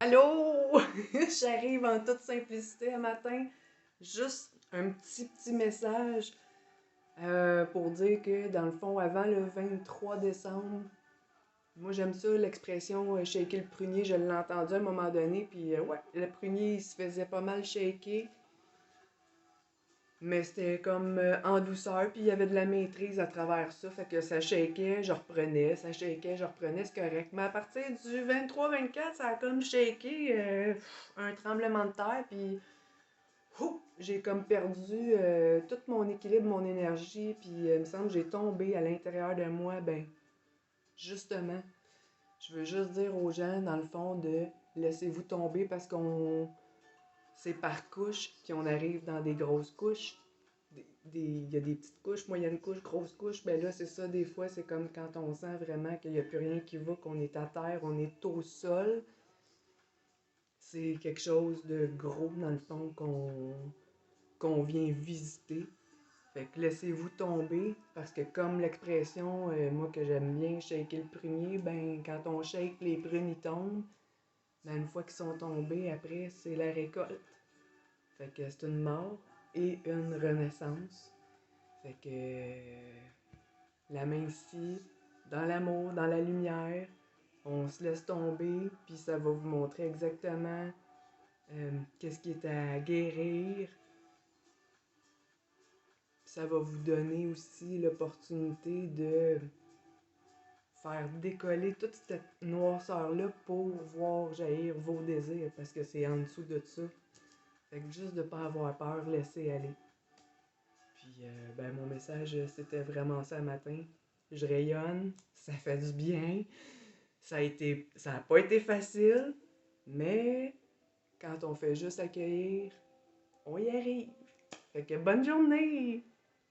Allô? J'arrive en toute simplicité un matin. Juste un petit message pour dire que, dans le fond, avant le 23 décembre, moi j'aime ça, l'expression shaker le prunier, je l'ai entendu à un moment donné, puis ouais, le prunier il se faisait pas mal shaker, mais c'était comme en douceur, puis il y avait de la maîtrise à travers ça, fait que ça shakeait, je reprenais, ça shakeait, je reprenais, c'est correct. Mais à partir du 23-24, ça a comme shaké, un tremblement de terre, puis j'ai comme perdu tout mon équilibre, mon énergie, puis il me semble que j'ai tombé à l'intérieur de moi, ben, justement, je veux juste dire aux gens, dans le fond, de laissez-vous tomber parce qu'on c'est par couches, puis on arrive dans des grosses couches. Il y a des petites couches, moyennes couches, grosses couches. Ben là, c'est ça, des fois, c'est comme quand on sent vraiment qu'il n'y a plus rien qui va, qu'on est à terre, on est au sol. C'est quelque chose de gros, dans le fond, qu'on vient visiter. Fait que laissez-vous tomber, parce que comme l'expression, moi que j'aime bien, shaker le prunier, ben quand on shake, les prunes ils tombent. Ben une fois qu'ils sont tombés, après, c'est la récolte. Fait que c'est une mort et une renaissance. Fait que la main ici, dans l'amour, dans la lumière, on se laisse tomber, puis ça va vous montrer exactement qu'est-ce qui est à guérir. Ça va vous donner aussi l'opportunité de faire décoller toute cette noirceur-là pour voir jaillir vos désirs, parce que c'est en dessous de ça. Fait que juste de ne pas avoir peur, laisser aller. Puis, ben, mon message, c'était vraiment ça matin. Je rayonne, ça fait du bien. Ça a pas été facile, mais quand on fait juste accueillir, on y arrive. Fait que bonne journée!